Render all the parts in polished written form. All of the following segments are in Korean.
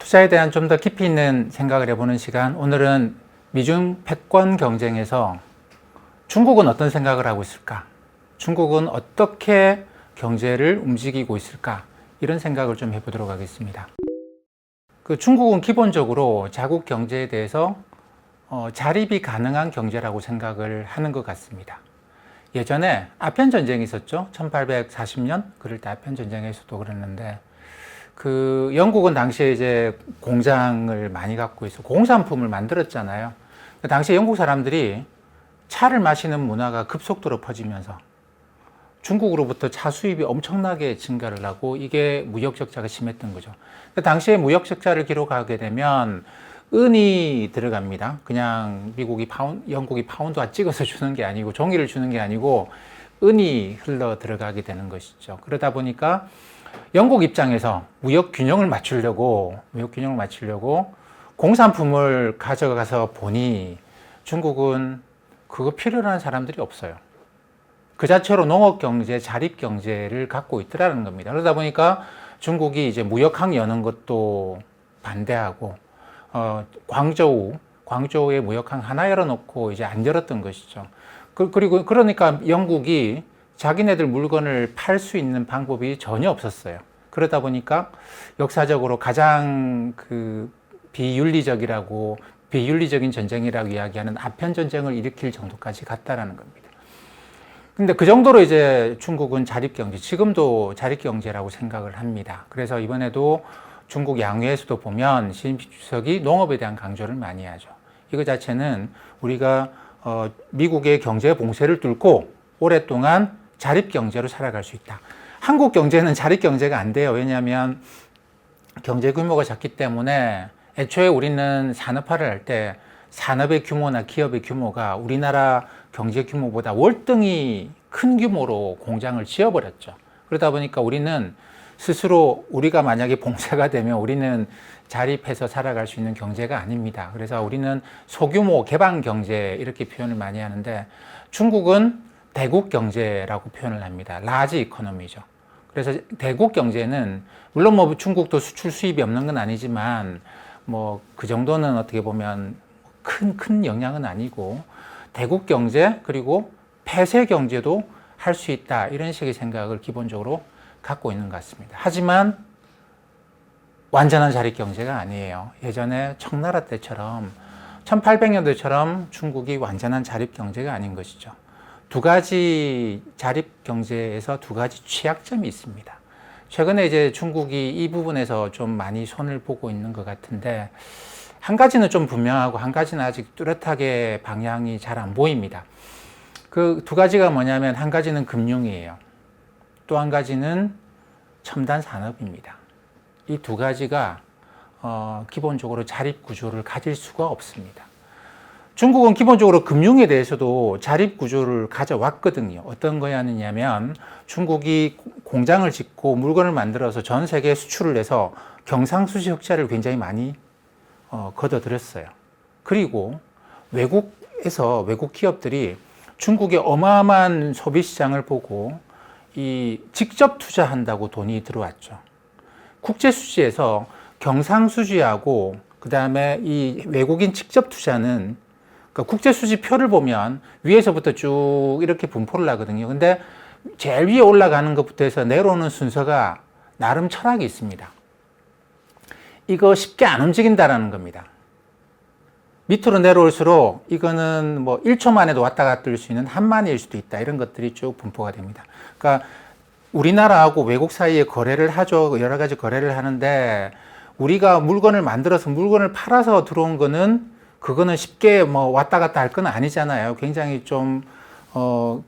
투자에 대한 좀 더 깊이 있는 생각을 해보는 시간. 오늘은 미중 패권 경쟁에서 중국은 어떤 생각을 하고 있을까? 중국은 어떻게 경제를 움직이고 있을까? 이런 생각을 좀 해보도록 하겠습니다. 중국은 기본적으로 자국 경제에 대해서 자립이 가능한 경제라고 생각을 하는 것 같습니다. 예전에 아편 전쟁이 있었죠. 1840년 그럴 때 아편 전쟁에서도 그랬는데 영국은 당시에 이제 공장을 많이 갖고 있어 공산품을 만들었잖아요. 당시에 영국 사람들이 차를 마시는 문화가 급속도로 퍼지면서 중국으로부터 차 수입이 엄청나게 증가를 하고 이게 무역 적자가 심했던 거죠. 당시에 무역 적자를 기록하게 되면 은이 들어갑니다. 그냥 영국이 파운드와 찍어서 주는 게 아니고 종이를 주는 게 아니고 은이 흘러 들어가게 되는 것이죠. 그러다 보니까 영국 입장에서 무역 균형을 맞추려고 공산품을 가져가서 보니 중국은 그거 필요로 하는 사람들이 없어요. 그 자체로 농업 경제, 자립 경제를 갖고 있더라는 겁니다. 그러다 보니까 중국이 이제 무역항 여는 것도 반대하고 광저우에 무역항 하나 열어놓고 이제 안 열었던 것이죠. 그러니까 영국이 자기네들 물건을 팔 수 있는 방법이 전혀 없었어요. 그러다 보니까 역사적으로 가장 비윤리적인 전쟁이라고 이야기하는 아편 전쟁을 일으킬 정도까지 갔다라는 겁니다. 근데 그 정도로 이제 중국은 자립경제, 지금도 자립경제라고 생각을 합니다. 그래서 이번에도 중국 양회에서도 보면 시진핑 주석이 농업에 대한 강조를 많이 하죠. 이거 자체는 우리가 미국의 경제 봉쇄를 뚫고 오랫동안 자립경제로 살아갈 수 있다. 한국 경제는 자립경제가 안 돼요. 왜냐하면 경제 규모가 작기 때문에 애초에 우리는 산업화를 할 때 산업의 규모나 기업의 규모가 우리나라 경제 규모보다 월등히 큰 규모로 공장을 지어버렸죠. 그러다 보니까 우리는 스스로 우리가 만약에 봉쇄가 되면 우리는 자립해서 살아갈 수 있는 경제가 아닙니다. 그래서 우리는 소규모 개방 경제 이렇게 표현을 많이 하는데 중국은 대국 경제라고 표현을 합니다. 라지 이코노미죠. 그래서 대국 경제는 물론 뭐 중국도 수출 수입이 없는 건 아니지만 뭐 그 정도는 어떻게 보면 큰 영향은 아니고 대국 경제 그리고 폐쇄 경제도 할 수 있다 이런 식의 생각을 기본적으로 갖고 있는 것 같습니다. 하지만 완전한 자립 경제가 아니에요. 예전에 청나라 때처럼 1800년대처럼 중국이 완전한 자립 경제가 아닌 것이죠. 두 가지 자립 경제에서 두 가지 취약점이 있습니다. 최근에 이제 중국이 이 부분에서 좀 많이 손을 보고 있는 것 같은데 한 가지는 좀 분명하고 한 가지는 아직 뚜렷하게 방향이 잘 안 보입니다. 그 두 가지가 뭐냐면 한 가지는 금융이에요. 또 한 가지는 첨단 산업입니다. 이 두 가지가 기본적으로 자립 구조를 가질 수가 없습니다. 중국은 기본적으로 금융에 대해서도 자립 구조를 가져왔거든요. 어떤 거였냐면 중국이 공장을 짓고 물건을 만들어서 전 세계에 수출을 해서 경상수지 흑자를 굉장히 많이 거둬들였어요. 그리고 외국 기업들이 중국의 어마어마한 소비 시장을 보고 직접 투자한다고 돈이 들어왔죠. 국제수지에서 경상수지하고 그 다음에 이 외국인 직접 투자는 그러니까 국제수지표를 보면 위에서부터 쭉 이렇게 분포를 하거든요. 근데 제일 위에 올라가는 것부터 해서 내려오는 순서가 나름 철학이 있습니다. 이거 쉽게 안 움직인다라는 겁니다. 밑으로 내려올수록 이거는 뭐 1초 만에도 왔다 갔다 할 수 있는 한만일 수도 있다. 이런 것들이 쭉 분포가 됩니다. 그러니까 우리나라하고 외국 사이에 거래를 하죠. 여러 가지 거래를 하는데 우리가 물건을 만들어서 물건을 팔아서 들어온 그거는 쉽게 뭐 왔다 갔다 할 건 아니잖아요. 굉장히 좀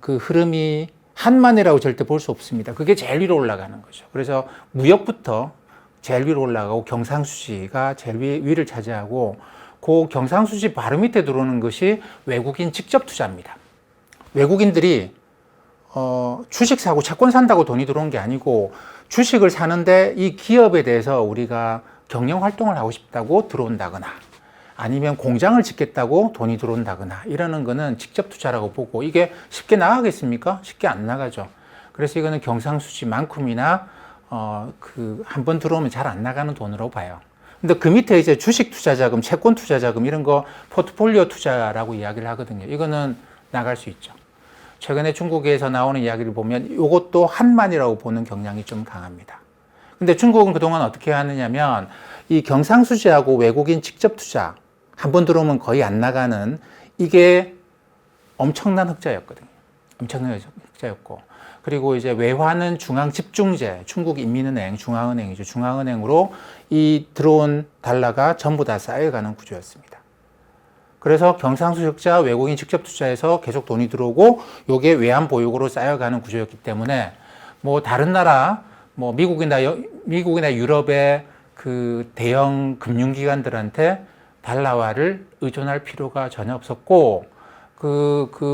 그 흐름이 한만이라고 절대 볼 수 없습니다. 그게 제일 위로 올라가는 거죠. 그래서 무역부터 제일 위로 올라가고 경상수지가 제일 위를 차지하고 그 경상수지 바로 밑에 들어오는 것이 외국인 직접 투자입니다. 외국인들이 주식 사고 채권 산다고 돈이 들어온 게 아니고 주식을 사는데 이 기업에 대해서 우리가 경영 활동을 하고 싶다고 들어온다거나 아니면 공장을 짓겠다고 돈이 들어온다거나 이러는 거는 직접 투자라고 보고 이게 쉽게 나가겠습니까? 쉽게 안 나가죠. 그래서 이거는 경상수지만큼이나 한 번 들어오면 잘 안 나가는 돈으로 봐요. 근데 그 밑에 이제 주식 투자 자금, 채권 투자 자금 이런 거 포트폴리오 투자라고 이야기를 하거든요. 이거는 나갈 수 있죠. 최근에 중국에서 나오는 이야기를 보면 이것도 한만이라고 보는 경향이 좀 강합니다. 근데 중국은 그동안 어떻게 하느냐면 이 경상수지하고 외국인 직접 투자 한 번 들어오면 거의 안 나가는 이게 엄청난 흑자였거든요. 엄청난 흑자였고. 그리고 이제 외환은 중앙집중제, 중국인민은행, 중앙은행이죠. 중앙은행으로 이 들어온 달러가 전부 다 쌓여가는 구조였습니다. 그래서 경상수지 흑자, 외국인 직접 투자에서 계속 돈이 들어오고 요게 외환 보유고로 쌓여가는 구조였기 때문에 뭐 다른 나라, 뭐 미국이나 유럽의 그 대형 금융기관들한테 달러화를 의존할 필요가 전혀 없었고,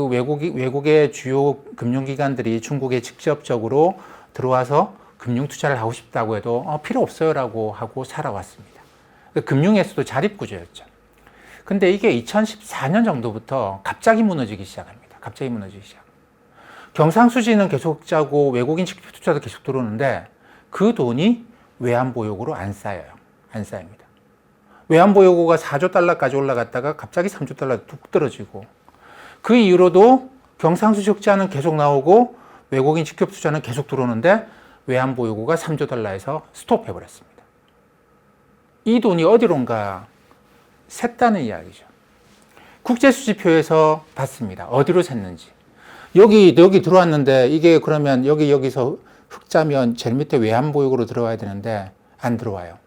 외국의 주요 금융기관들이 중국에 직접적으로 들어와서 금융 투자를 하고 싶다고 해도 필요 없어요라고 하고 살아왔습니다. 금융에서도 자립구조였죠. 근데 이게 2014년 정도부터 갑자기 무너지기 시작합니다. 갑자기 무너지기 시작. 경상수지는 계속 흑자고 외국인 직접 투자도 계속 들어오는데 그 돈이 외환보유고로 안 쌓여요. 안 쌓입니다. 외환보유고가 4조 달러까지 올라갔다가 갑자기 3조 달러 뚝 떨어지고 그 이후로도 경상수지 흑자는 계속 나오고 외국인 직접 투자는 계속 들어오는데 외환보유고가 3조 달러에서 스톱해버렸습니다. 이 돈이 어디론가 샜다는 이야기죠. 국제수지표에서 봤습니다. 어디로 샜는지. 여기 들어왔는데 이게 그러면 여기서 흑자면 제일 밑에 외환보유고로 들어와야 되는데 안 들어와요.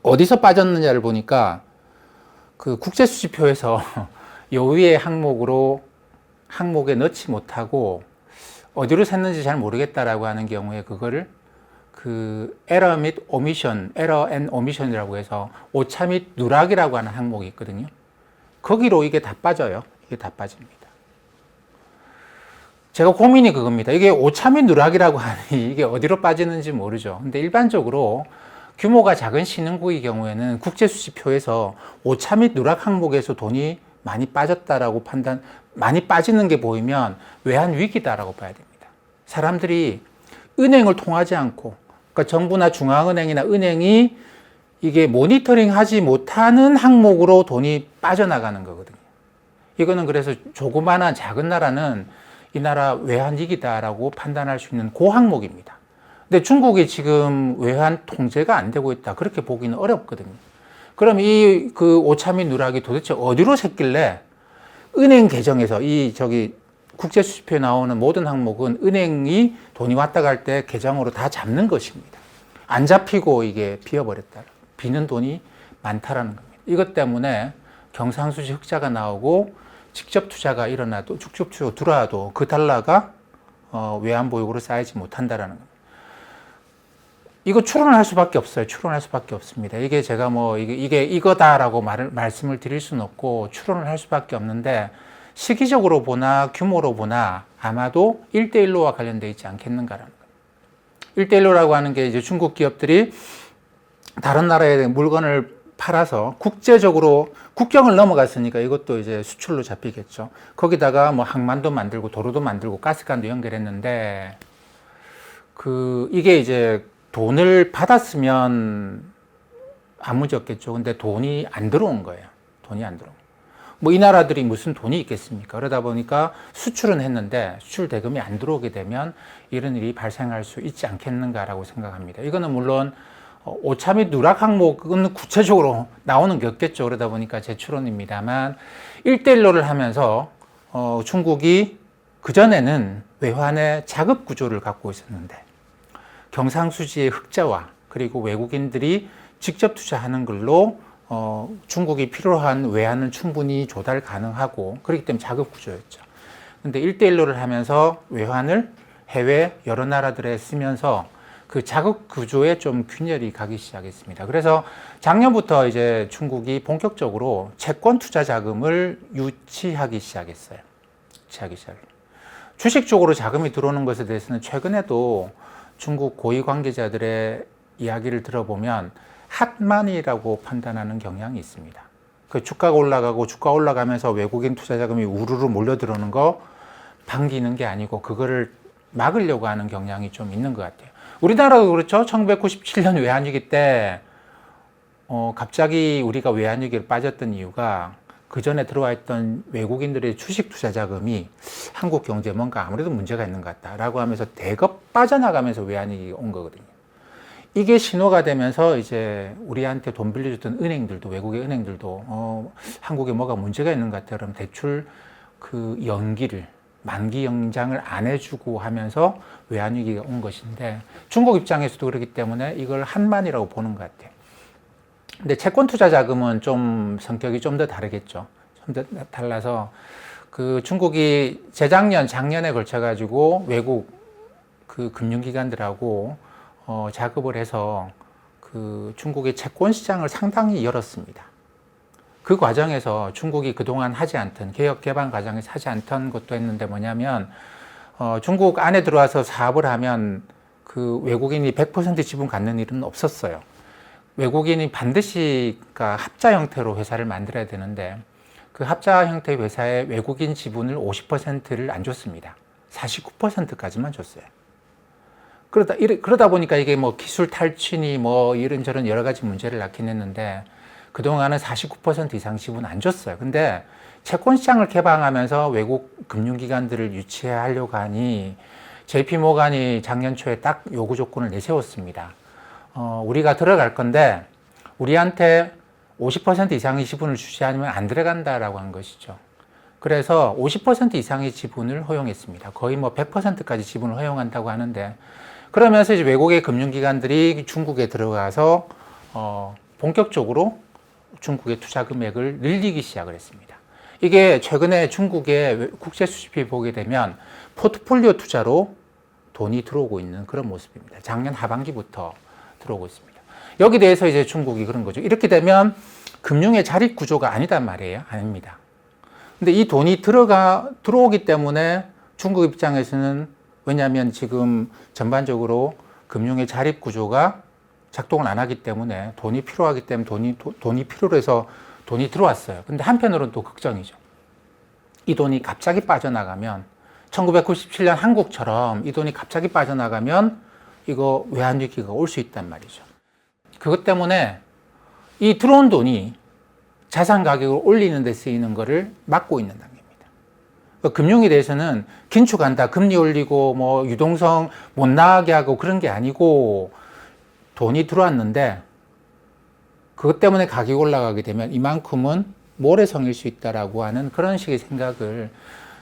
어디서 빠졌느냐를 보니까 그 국제수지표에서 요 위에 항목에 넣지 못하고 어디로 샜는지 잘 모르겠다라고 하는 경우에 그거를 그 에러 앤 오미션이라고 해서 오차 및 누락이라고 하는 항목이 있거든요. 거기로 이게 다 빠져요. 이게 다 빠집니다. 제가 고민이 그겁니다. 이게 오차 및 누락이라고 하니 이게 어디로 빠지는지 모르죠. 근데 일반적으로 규모가 작은 신흥국의 경우에는 국제수지표에서 오차 및 누락 항목에서 돈이 많이 빠졌다라고 많이 빠지는 게 보이면 외환 위기다라고 봐야 됩니다. 사람들이 은행을 통하지 않고, 그러니까 정부나 중앙은행이나 은행이 이게 모니터링 하지 못하는 항목으로 돈이 빠져나가는 거거든요. 이거는 그래서 조그마한 작은 나라는 이 나라 외환 위기다라고 판단할 수 있는 그 항목입니다. 근데 중국이 지금 외환 통제가 안 되고 있다. 그렇게 보기는 어렵거든요. 그럼 그 오차 및 누락이 도대체 어디로 샜길래 은행 계정에서 국제수지표에 나오는 모든 항목은 은행이 돈이 왔다 갈 때 계정으로 다 잡는 것입니다. 안 잡히고 이게 비어버렸다. 비는 돈이 많다라는 겁니다. 이것 때문에 경상수지 흑자가 나오고 직접 투자가 일어나도 직접 투자가 들어와도 그 달러가 외환보유고로 쌓이지 못한다라는 겁니다. 이거 추론을 할 수밖에 없어요. 추론할 수밖에 없습니다. 이게 제가 이게 이거다라고 말씀을 드릴 수는 없고 추론을 할 수밖에 없는데 시기적으로 보나 규모로 보나 아마도 1대1로와 관련되어 있지 않겠는가라는 거예요. 1대1로라고 하는 게 이제 중국 기업들이 다른 나라에 물건을 팔아서 국제적으로 국경을 넘어갔으니까 이것도 이제 수출로 잡히겠죠. 거기다가 뭐 항만도 만들고 도로도 만들고 가스관도 연결했는데 이게 이제 돈을 받았으면 아무 문제 없겠죠. 근데 돈이 안 들어온 거예요. 돈이 안 들어온. 뭐 이 나라들이 무슨 돈이 있겠습니까? 그러다 보니까 수출은 했는데 수출 대금이 안 들어오게 되면 이런 일이 발생할 수 있지 않겠는가라고 생각합니다. 이거는 물론 오차 및 누락 항목은 구체적으로 나오는 게 없겠죠. 그러다 보니까 제 추론입니다만 1대1로를 하면서 중국이 그전에는 외환의 자급 구조를 갖고 있었는데 경상수지의 흑자와 그리고 외국인들이 직접 투자하는 걸로 중국이 필요한 외환은 충분히 조달 가능하고 그렇기 때문에 자급 구조였죠. 근데 1대1로를 하면서 외환을 해외 여러 나라들에 쓰면서 그 자급 구조에 좀 균열이 가기 시작했습니다. 그래서 작년부터 이제 중국이 본격적으로 채권 투자 자금을 유치하기 시작했어요. 주식 쪽으로 자금이 들어오는 것에 대해서는 최근에도 중국 고위 관계자들의 이야기를 들어보면 핫마니라고 판단하는 경향이 있습니다. 그 주가가 올라가고 주가 올라가면서 외국인 투자 자금이 우르르 몰려 들어오는 거 반기는 게 아니고 그거를 막으려고 하는 경향이 좀 있는 것 같아요. 우리나라도 그렇죠. 1997년 외환위기 때 갑자기 우리가 외환위기를 빠졌던 이유가 그 전에 들어와 있던 외국인들의 주식 투자 자금이 한국 경제에 뭔가 아무래도 문제가 있는 것 같다라고 하면서 대거 빠져나가면서 외환위기가 온 거거든요. 이게 신호가 되면서 이제 우리한테 돈 빌려줬던 은행들도, 외국의 은행들도 한국에 뭐가 문제가 있는 것 같아요. 그럼 대출 그 연기를, 만기 연장을 안 해주고 하면서 외환위기가 온 것인데, 중국 입장에서도 그렇기 때문에 이걸 한만이라고 보는 것 같아요. 근데 채권 투자 자금은 좀 성격이 좀 더 다르겠죠. 좀 더 달라서 그 중국이 재작년, 작년에 걸쳐가지고 외국 그 금융기관들하고 작업을 해서 그 중국의 채권 시장을 상당히 열었습니다. 그 과정에서 중국이 그동안 하지 않던 개혁 개방 과정에서 하지 않던 것도 했는데 뭐냐면 중국 안에 들어와서 사업을 하면 그 외국인이 100% 지분 갖는 일은 없었어요. 외국인이 반드시 그러니까 합자 형태로 회사를 만들어야 되는데 그 합자 형태의 회사에 외국인 지분을 50%를 안 줬습니다. 49%까지만 줬어요. 그러다 보니까 이게 뭐 기술 탈취니 뭐 이런저런 여러 가지 문제를 낳긴 했는데 그동안은 49% 이상 지분 안 줬어요. 근데 채권 시장을 개방하면서 외국 금융기관들을 유치하려고 하니 JP모간이 작년 초에 딱 요구 조건을 내세웠습니다. 우리가 들어갈 건데 우리한테 50% 이상의 지분을 주지 않으면 안 들어간다라고 한 것이죠. 그래서 50% 이상의 지분을 허용했습니다. 거의 뭐 100%까지 지분을 허용한다고 하는데 그러면서 이제 외국의 금융기관들이 중국에 들어가서 본격적으로 중국의 투자 금액을 늘리기 시작을 했습니다. 이게 최근에 중국의 국제 수집이 보게 되면 포트폴리오 투자로 돈이 들어오고 있는 그런 모습입니다. 작년 하반기부터 들어오고 있습니다. 여기 대해서 이제 중국이 그런 거죠. 이렇게 되면 금융의 자립 구조가 아니단 말이에요. 아닙니다. 근데 이 돈이 들어오기 때문에 중국 입장에서는 왜냐하면 지금 전반적으로 금융의 자립 구조가 작동을 안 하기 때문에 돈이 필요하기 때문에 돈이 필요로 해서 돈이 들어왔어요. 근데 한편으로는 또 걱정이죠. 이 돈이 갑자기 빠져나가면 1997년 한국처럼 이 돈이 갑자기 빠져나가면 이거 외환위기가 올 수 있단 말이죠. 그것 때문에 이 들어온 돈이 자산 가격을 올리는 데 쓰이는 것을 막고 있는 단계입니다. 금융에 대해서는 긴축한다, 금리 올리고 뭐 유동성 못 나가게 하고 그런 게 아니고 돈이 들어왔는데 그것 때문에 가격이 올라가게 되면 이만큼은 모래성일 수 있다라고 하는 그런 식의 생각을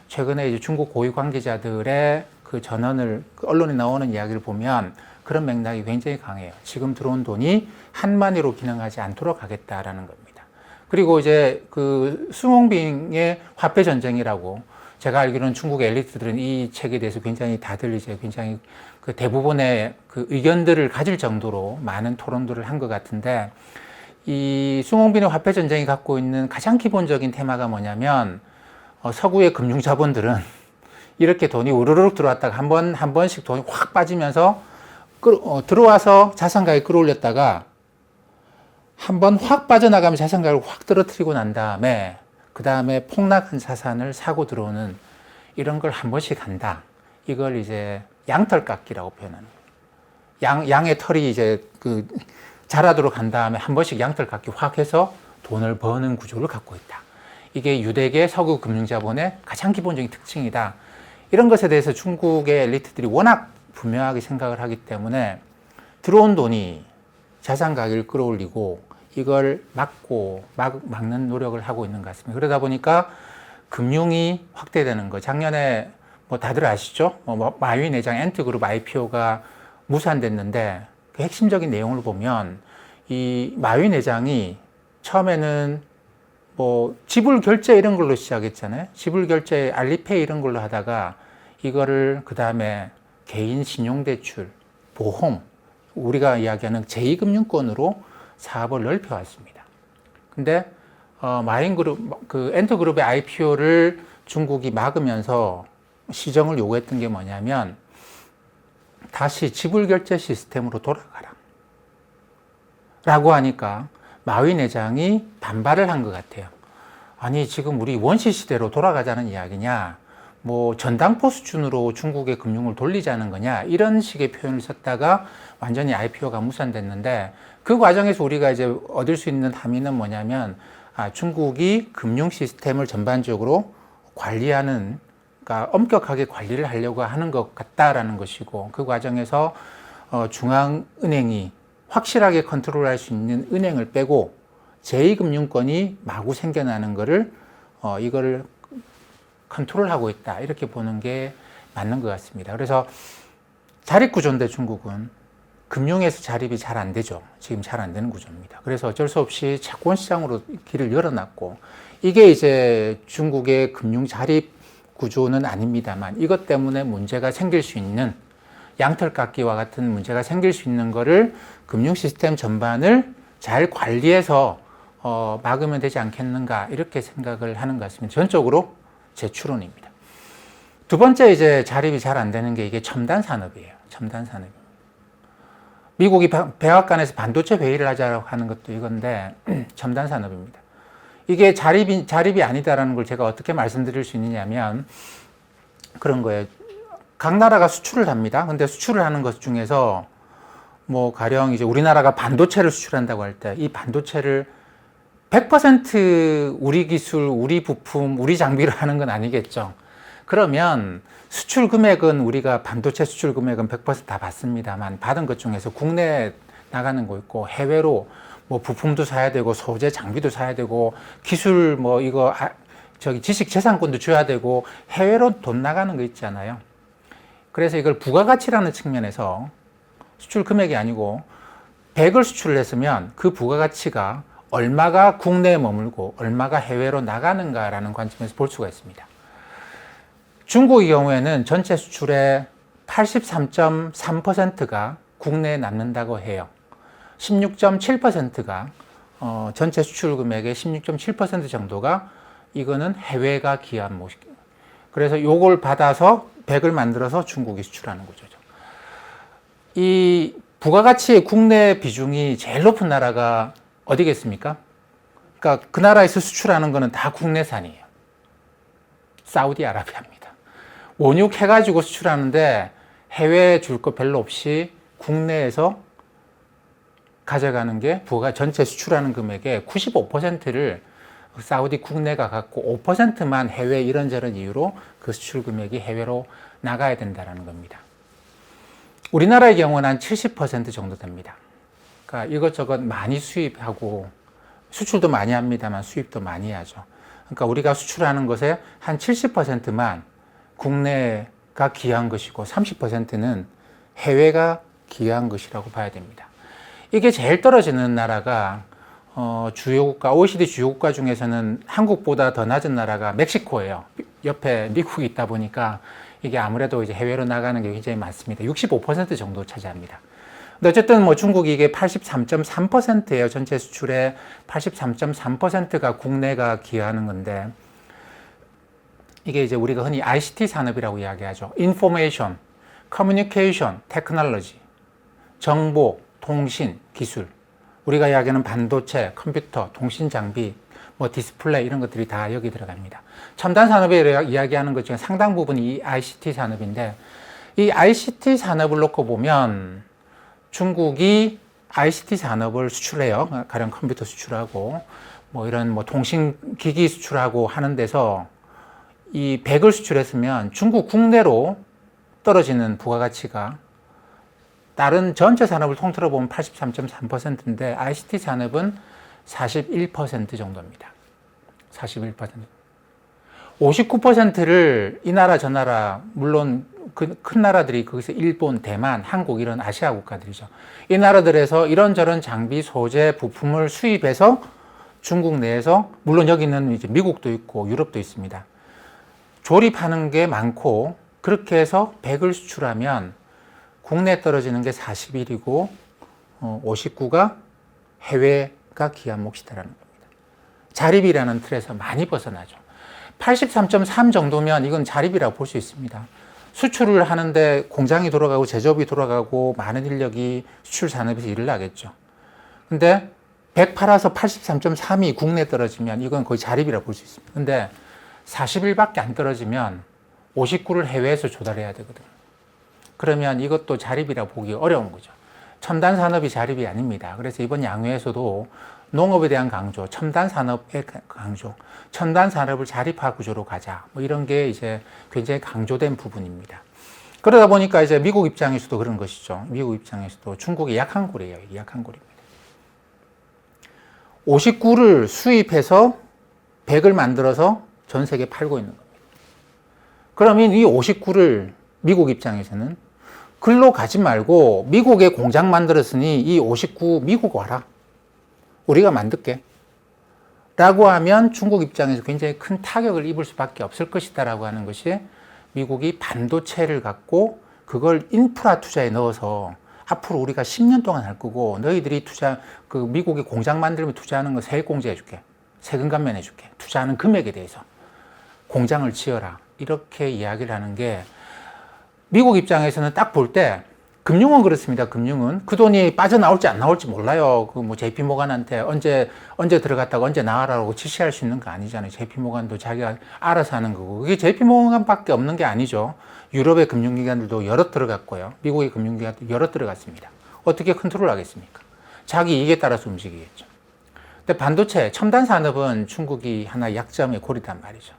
최근에 이제 중국 고위 관계자들의 그 전언을 언론에 나오는 이야기를 보면 그런 맥락이 굉장히 강해요. 지금 들어온 돈이 한만위로 기능하지 않도록 하겠다라는 겁니다. 그리고 이제 그 수몽빙의 화폐 전쟁이라고 제가 알기로는 중국 엘리트들은 이 책에 대해서 굉장히 다들 이제 굉장히 그 대부분의 그 의견들을 가질 정도로 많은 토론들을 한 것 같은데 이 수몽빈의 화폐 전쟁이 갖고 있는 가장 기본적인 테마가 뭐냐면 서구의 금융 자본들은 이렇게 돈이 우르르 들어왔다가 한 번씩 돈이 확 빠지면서 들어와서 자산 가격을 끌어올렸다가 한 번 확 빠져나가면 자산 가격을 확 떨어뜨리고 난 다음에 그 다음에 폭락한 자산을 사고 들어오는 이런 걸 한 번씩 한다. 이걸 이제 양털 깎기라고 표현하는 거예요. 양의 털이 이제 그 자라도록 한 다음에 한 번씩 양털 깎기 확 해서 돈을 버는 구조를 갖고 있다. 이게 유대계 서구 금융자본의 가장 기본적인 특징이다. 이런 것에 대해서 중국의 엘리트들이 워낙 분명하게 생각을 하기 때문에 들어온 돈이 자산 가격을 끌어올리고 이걸 막는 노력을 하고 있는 것 같습니다. 그러다 보니까 금융이 확대되는 거. 작년에 뭐 다들 아시죠? 마윈 회장 엔트그룹 IPO가 무산됐는데 그 핵심적인 내용을 보면 이 마윈 회장이 처음에는 뭐 지불 결제 이런 걸로 시작했잖아요. 지불 결제 알리페이 이런 걸로 하다가 이거를 그 다음에 개인 신용대출, 보험, 우리가 이야기하는 제2금융권으로 사업을 넓혀왔습니다. 근데 마윈그룹, 그 엔터그룹의 IPO를 중국이 막으면서 시정을 요구했던 게 뭐냐면 다시 지불결제 시스템으로 돌아가라 라고 하니까 마윈 회장이 반발을 한 것 같아요. 아니 지금 우리 원시 시대로 돌아가자는 이야기냐, 뭐 전당포 수준으로 중국의 금융을 돌리자는 거냐, 이런 식의 표현을 썼다가 완전히 IPO가 무산됐는데 그 과정에서 우리가 이제 얻을 수 있는 함의는 뭐냐면, 중국이 금융 시스템을 전반적으로 관리하는, 그러니까 엄격하게 관리를 하려고 하는 것 같다라는 것이고, 그 과정에서 중앙은행이 확실하게 컨트롤할 수 있는 은행을 빼고 제2금융권이 마구 생겨나는 거를 이거를 컨트롤하고 있다, 이렇게 보는 게 맞는 것 같습니다. 그래서 자립구조인데 중국은 금융에서 자립이 잘 안 되죠. 지금 잘 안 되는 구조입니다. 그래서 어쩔 수 없이 채권시장으로 길을 열어놨고, 이게 이제 중국의 금융 자립 구조는 아닙니다만, 이것 때문에 문제가 생길 수 있는, 양털깎기와 같은 문제가 생길 수 있는 거를 금융 시스템 전반을 잘 관리해서 막으면 되지 않겠는가, 이렇게 생각을 하는 것 같습니다. 전적으로 제 추론입니다. 두 번째 이제 자립이 잘 안 되는 게 이게 첨단 산업이에요. 첨단 산업. 미국이 백악관에서 반도체 회의를 하자고 하는 것도 이건데 첨단 산업입니다. 이게 자립이 아니다라는 걸 제가 어떻게 말씀드릴 수 있느냐면 그런 거예요. 각 나라가 수출을 합니다. 근데 수출을 하는 것 중에서 뭐 가령 이제 우리나라가 반도체를 수출한다고 할 때 이 반도체를 100% 우리 기술, 우리 부품, 우리 장비로 하는 건 아니겠죠. 그러면 수출 금액은 우리가 반도체 수출 금액은 100% 다 받습니다만, 받은 것 중에서 국내에 나가는 거 있고 해외로 뭐 부품도 사야 되고 소재 장비도 사야 되고 기술 뭐 이거 지식 재산권도 줘야 되고 해외로 돈 나가는 거 있잖아요. 그래서 이걸 부가가치라는 측면에서 수출 금액이 아니고 100을 수출을 했으면 그 부가가치가 얼마가 국내에 머물고 얼마가 해외로 나가는가라는 관점에서 볼 수가 있습니다. 중국의 경우에는 전체 수출의 83.3%가 국내에 남는다고 해요. 16.7%가 전체 수출 금액의 16.7% 정도가 이거는 해외가 기여한 모습. 그래서 요걸 받아서 100을 만들어서 중국이 수출하는 거죠. 이 부가가치의 국내 비중이 제일 높은 나라가 어디겠습니까? 그러니까 그 나라에서 수출하는 거는 다 국내산이에요. 사우디아라비아입니다. 원육 해가지고 수출하는데 해외에 줄 거 별로 없이 국내에서 가져가는 게 전체 수출하는 금액의 95%를 사우디 국내가 갖고 5%만 해외 이런저런 이유로 그 수출 금액이 해외로 나가야 된다는 겁니다. 우리나라의 경우는 한 70% 정도 됩니다. 그러니까 이것저것 많이 수입하고 수출도 많이 합니다만 수입도 많이 하죠. 그러니까 우리가 수출하는 것에 한 70%만 국내가 기여한 것이고 30%는 해외가 기여한 것이라고 봐야 됩니다. 이게 제일 떨어지는 나라가 주요 국가, OECD 주요 국가 중에서는 한국보다 더 낮은 나라가 멕시코예요. 옆에 미국이 있다 보니까 이게 아무래도 이제 해외로 나가는 게 굉장히 많습니다. 65% 정도 차지합니다. 근데 어쨌든 뭐 중국이 이게 83.3%예요. 전체 수출의 83.3%가 국내가 기여하는 건데, 이게 이제 우리가 흔히 ICT 산업이라고 이야기하죠. Information, Communication, Technology, 정보, 통신, 기술. 우리가 이야기하는 반도체, 컴퓨터, 통신 장비, 뭐 디스플레이 이런 것들이 다 여기 들어갑니다. 첨단 산업에 이야기하는 것 중에 상당 부분이 이 ICT 산업인데, 이 ICT 산업을 놓고 보면 중국이 ICT 산업을 수출해요. 가령 컴퓨터 수출하고 뭐 이런 뭐 통신기기 수출하고 하는 데서 이 100을 수출했으면 중국 국내로 떨어지는 부가가치가 다른 전체 산업을 통틀어 보면 83.3%인데 ICT 산업은 41% 정도입니다. 41%. 59%를 이 나라 저 나라, 물론 그 큰 나라들이 거기서 일본, 대만, 한국 이런 아시아 국가들이죠. 이 나라들에서 이런저런 장비, 소재, 부품을 수입해서 중국 내에서, 물론 여기는 이제 미국도 있고 유럽도 있습니다. 조립하는 게 많고, 그렇게 해서 100을 수출하면 국내에 떨어지는 게 41이고 59가 해외가 기여한 몫이다라는 겁니다. 자립이라는 틀에서 많이 벗어나죠. 83.3 정도면 이건 자립이라고 볼 수 있습니다. 수출을 하는데 공장이 돌아가고 제조업이 돌아가고 많은 인력이 수출 산업에서 일을 하겠죠. 근데 100 팔아서 83.3이 국내에 떨어지면 이건 거의 자립이라고 볼 수 있습니다. 근데 41밖에 안 떨어지면 59를 해외에서 조달해야 되거든요. 그러면 이것도 자립이라고 보기 어려운 거죠. 첨단 산업이 자립이 아닙니다. 그래서 이번 양회에서도 농업에 대한 강조, 첨단 산업의 강조, 첨단 산업을 자립화 구조로 가자. 뭐 이런 게 이제 굉장히 강조된 부분입니다. 그러다 보니까 이제 미국 입장에서도 그런 것이죠. 미국 입장에서도 중국이 약한 고리예요. 약한 고리입니다. 59를 수입해서 100을 만들어서 전 세계에 팔고 있는 겁니다. 그러면 이 59를 미국 입장에서는 글로 가지 말고 미국에 공장 만들었으니 이 59 미국 와라. 우리가 만들게. 라고 하면 중국 입장에서 굉장히 큰 타격을 입을 수밖에 없을 것이다 라고 하는 것이 미국이 반도체를 갖고 그걸 인프라 투자에 넣어서 앞으로 우리가 10년 동안 할 거고 너희들이 그 미국이 공장 만들면 투자하는 거 세액 공제해 줄게. 세금 감면해 줄게. 투자하는 금액에 대해서 공장을 지어라. 이렇게 이야기를 하는 게 미국 입장에서는 딱 볼 때 금융은 그렇습니다. 금융은 그 돈이 빠져나올지 안 나올지 몰라요. 그 뭐 JP 모간한테 언제 들어갔다가 언제 나와라고 지시할 수 있는 거 아니잖아요. JP 모간도 자기가 알아서 하는 거고 그게 JP 모간밖에 없는 게 아니죠. 유럽의 금융기관들도 여러 들어갔고요. 미국의 금융기관도 여러 들어갔습니다. 어떻게 컨트롤 하겠습니까? 자기 이익에 따라서 움직이겠죠. 근데 반도체, 첨단 산업은 중국이 하나 약점의 고리단 말이죠.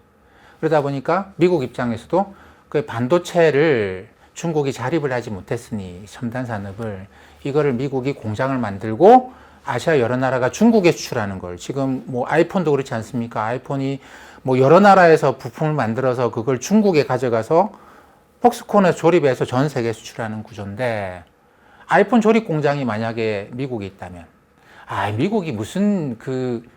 그러다 보니까 미국 입장에서도 그 반도체를 중국이 자립을 하지 못했으니 첨단 산업을 이거를 미국이 공장을 만들고 아시아 여러 나라가 중국에 수출하는 걸 지금 뭐 아이폰도 그렇지 않습니까? 아이폰이 뭐 여러 나라에서 부품을 만들어서 그걸 중국에 가져가서 폭스콘에 조립해서 전 세계에 수출하는 구조인데 아이폰 조립 공장이 만약에 미국에 있다면 미국이 무슨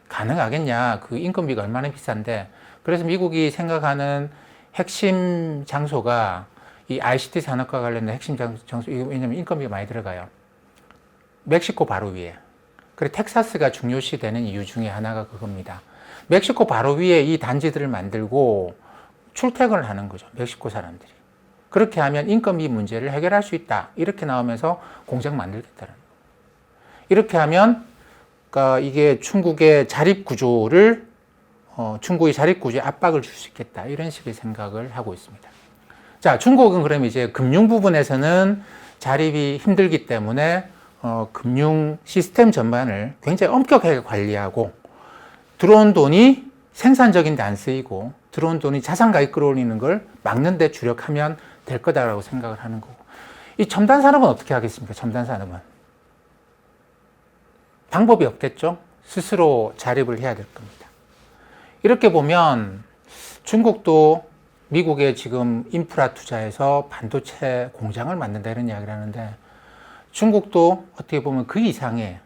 가능하겠냐. 그 인건비가 얼마나 비싼데. 그래서 미국이 생각하는 핵심 장소가 이 ICT 산업과 관련된 핵심 장소, 왜냐면 인건비가 많이 들어가요. 멕시코 바로 위에. 그리고 텍사스가 중요시 되는 이유 중에 하나가 그겁니다. 멕시코 바로 위에 이 단지들을 만들고 출퇴근을 하는 거죠. 멕시코 사람들이. 그렇게 하면 인건비 문제를 해결할 수 있다. 이렇게 나오면서 공장 만들겠다는 거예요. 이렇게 하면 그러니까 이게 중국의 자립 구조에 압박을 줄 수 있겠다. 이런 식의 생각을 하고 있습니다. 자, 중국은 그럼 이제 금융 부분에서는 자립이 힘들기 때문에 금융 시스템 전반을 굉장히 엄격하게 관리하고 들어온 돈이 생산적인데 안 쓰이고 들어온 돈이 자산가에 끌어올리는 걸 막는 데 주력하면 될 거다라고 생각을 하는 거고 이 첨단 산업은 어떻게 하겠습니까? 첨단 산업은 방법이 없겠죠. 스스로 자립을 해야 될 겁니다. 이렇게 보면 중국도 미국에 지금 인프라 투자해서 반도체 공장을 만든다 이런 이야기를 하는데 중국도 어떻게 보면 그 이상의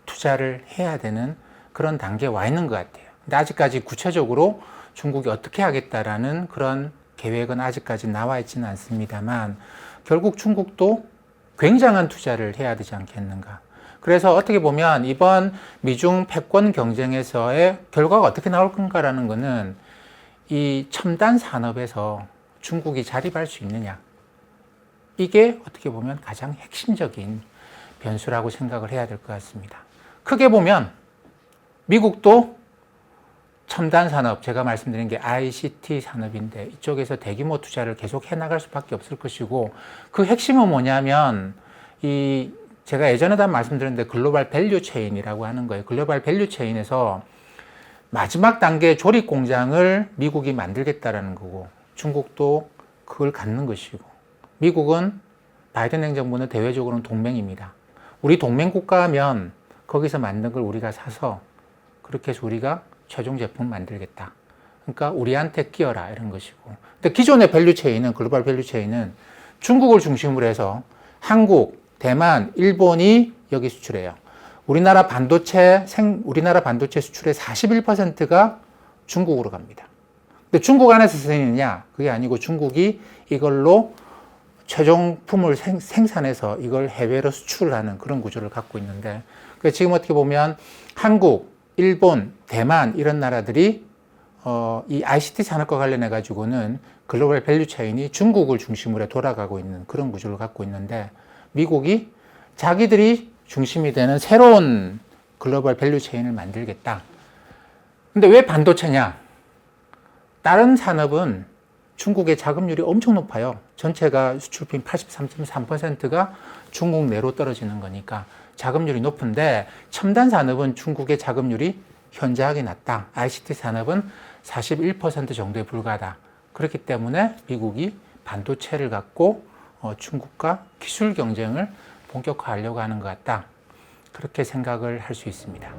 투자를 해야 되는 그런 단계에 와 있는 것 같아요. 근데 아직까지 구체적으로 중국이 어떻게 하겠다라는 그런 계획은 아직까지 나와 있지는 않습니다만 결국 중국도 굉장한 투자를 해야 되지 않겠는가. 그래서 어떻게 보면 이번 미중 패권 경쟁에서의 결과가 어떻게 나올 건가라는 것은 이 첨단 산업에서 중국이 자립할 수 있느냐. 이게 어떻게 보면 가장 핵심적인 변수라고 생각을 해야 될 것 같습니다. 크게 보면 미국도 첨단 산업, 제가 말씀드린 게 ICT 산업인데 이쪽에서 대규모 투자를 계속 해나갈 수밖에 없을 것이고 그 핵심은 뭐냐면 제가 예전에도 말씀드렸는데 글로벌 밸류 체인이라고 하는 거예요. 글로벌 밸류 체인에서 마지막 단계 조립 공장을 미국이 만들겠다라는 거고 중국도 그걸 갖는 것이고 미국은 바이든 행정부는 대외적으로는 동맹입니다. 우리 동맹 국가면 거기서 만든 걸 우리가 사서 그렇게 해서 우리가 최종 제품 만들겠다. 그러니까 우리한테 끼어라 이런 것이고. 근데 기존의 밸류 체인은 글로벌 밸류 체인은 중국을 중심으로 해서 한국, 대만, 일본이 여기 수출해요. 우리나라 반도체 수출의 41%가 중국으로 갑니다. 근데 중국 안에서 쓰느냐? 그게 아니고 중국이 이걸로 최종품을 생산해서 이걸 해외로 수출하는 그런 구조를 갖고 있는데 지금 어떻게 보면 한국, 일본, 대만 이런 나라들이 이 ICT 산업과 관련해 가지고는 글로벌 밸류 체인이 중국을 중심으로 돌아가고 있는 그런 구조를 갖고 있는데 미국이 자기들이 중심이 되는 새로운 글로벌 밸류 체인을 만들겠다. 근데 왜 반도체냐? 다른 산업은 중국의 자금률이 엄청 높아요. 전체가 수출품 83.3%가 중국 내로 떨어지는 거니까 자금률이 높은데 첨단 산업은 중국의 자금률이 현저하게 낮다. ICT 산업은 41% 정도에 불과하다. 그렇기 때문에 미국이 반도체를 갖고 중국과 기술 경쟁을 본격화하려고 하는 것 같다. 그렇게 생각을 할 수 있습니다.